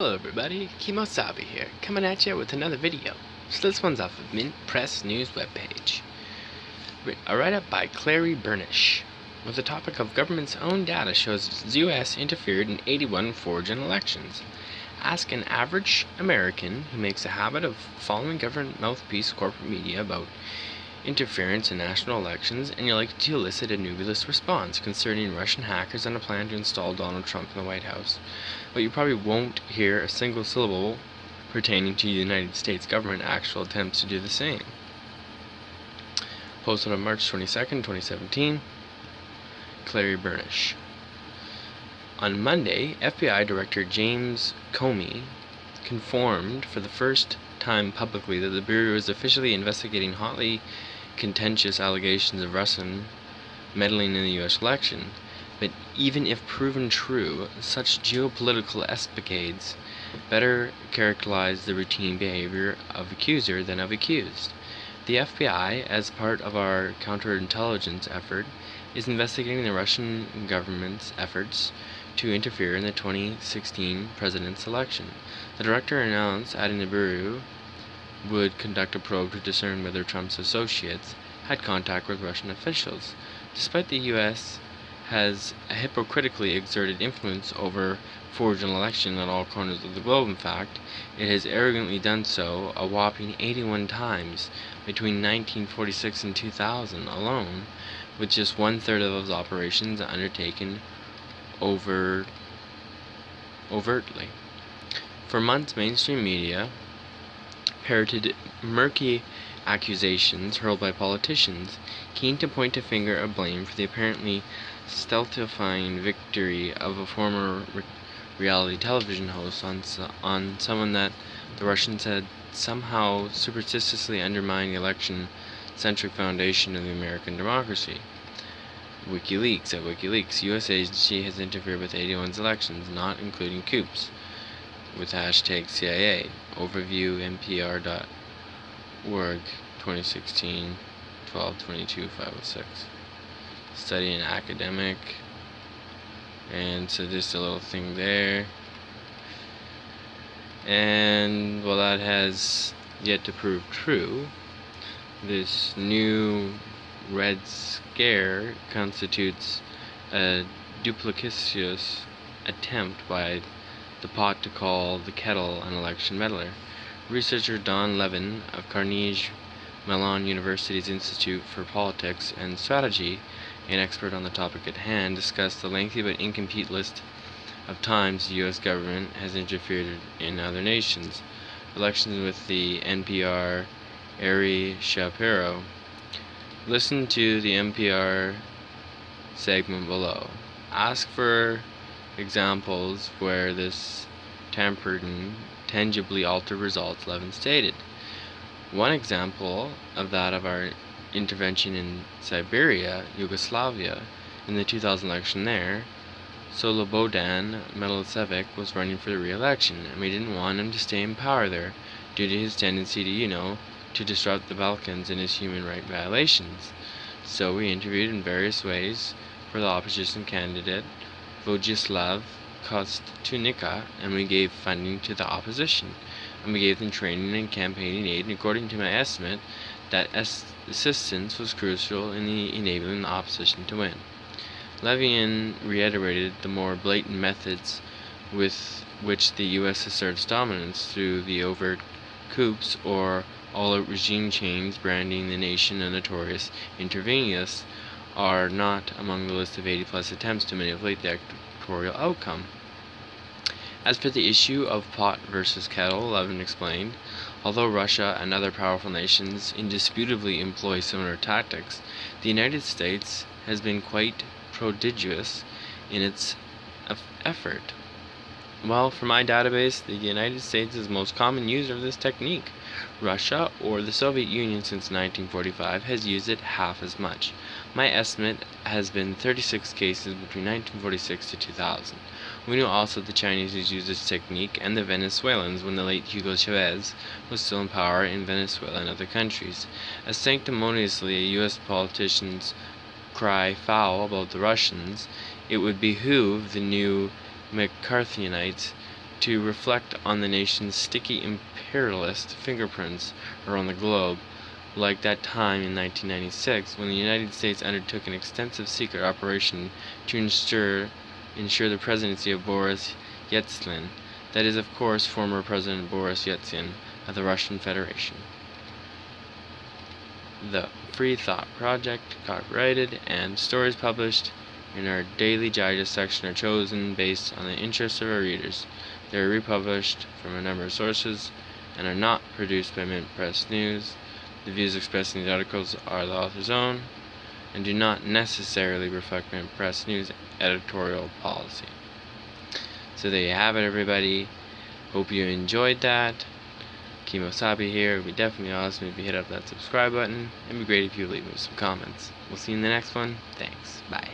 Hello everybody, Kemo Sabi here, coming at you with another video. So this one's off of MintPress News webpage. A write-up by Bernish, with the topic of government's own data shows the U.S. interfered in 81 foreign elections. Ask an average American who makes a habit of following government mouthpiece corporate media about interference in national elections, and you're likely to elicit a nebulous response concerning Russian hackers and a plan to install Donald Trump in the White House. But you probably won't hear a single syllable pertaining to the United States government actual attempts to do the same. Posted on March 22nd, 2017, Bernish. On Monday, FBI Director James Comey confirmed for the first time publicly that the Bureau is officially investigating hotly contentious allegations of Russian meddling in the U.S. election. But even if proven true, such geopolitical escapades better characterize the routine behavior of accuser than of accused. The FBI, as part of our counterintelligence effort, is investigating the Russian government's efforts to interfere in the 2016 president's election. The director announced, adding the Bureau would conduct a probe to discern whether Trump's associates had contact with Russian officials. Despite the U.S. has hypocritically exerted influence over foreign election at all corners of the globe. In fact, it has arrogantly done so a whopping 81 times between 1946 and 2000 alone, with just one-third of those operations undertaken overtly. For months, mainstream media parroted murky accusations hurled by politicians, keen to point a finger of blame for the apparently stultifying victory of a former reality television host on someone that the Russians had somehow superstitiously undermined the election-centric foundation of the American democracy. WikiLeaks, U.S. agency has interfered with 81 elections, not including coups, with hashtag CIA. Overview, npr.org, 2016, 12/22/506. Study and academic. And so just a little thing there. And while that has yet to prove true, this new Red Scare constitutes a duplicitous attempt by the pot to call the kettle an election meddler. Researcher Don Levin of Carnegie Mellon University's Institute for Politics and Strategy, an expert on the topic at hand, discussed the lengthy but incomplete list of times the U.S. government has interfered in other nations' elections with the NPR Ari Shapiro. Listen to the NPR segment below. Ask for examples where this tampering tangibly altered results, Levin stated. One example of that of our intervention in Siberia, Yugoslavia, in the 2000 election there, Slobodan Milosevic was running for the re-election, and we didn't want him to stay in power there due to his tendency to disrupt the Balkans and his human rights violations. So we interviewed in various ways for the opposition candidate Vojislav Kostunica, and we gave funding to the opposition, and we gave them training and campaigning aid, and according to my estimate, that assistance was crucial in enabling the opposition to win. Levin reiterated the more blatant methods with which the U.S. asserts dominance through the overt coups or all-out regime change, branding the nation a notorious interventionist, are not among the list of 80-plus attempts to manipulate the editorial outcome. As for the issue of pot versus kettle, Levin explained, although Russia and other powerful nations indisputably employ similar tactics, the United States has been quite prodigious in its effort. Well, for my database, the United States is the most common user of this technique. Russia, or the Soviet Union since 1945, has used it half as much. My estimate has been 36 cases between 1946 to 2000. We know also the Chinese used this technique, and the Venezuelans when the late Hugo Chavez was still in power in Venezuela and other countries. As sanctimoniously U.S. politicians cry foul about the Russians, it would behoove the new McCarthyanites to reflect on the nation's sticky imperialist fingerprints around the globe, like that time in 1996 when the United States undertook an extensive secret operation to ensure the presidency of Boris Yeltsin. That is, of course, former President Boris Yeltsin of the Russian Federation. The Free Thought Project, copyrighted, and stories published in our Daily Digest section are chosen based on the interests of our readers. They are republished from a number of sources and are not produced by MintPressnews. The views expressed in these articles are the author's own and do not necessarily reflect MintPressnews' editorial policy. So there you have it, everybody. Hope you enjoyed that. Kemo, Sabi here. It would be definitely awesome if you hit up that subscribe button. It'd be great if you leave me some comments. We'll see you in the next one. Thanks. Bye.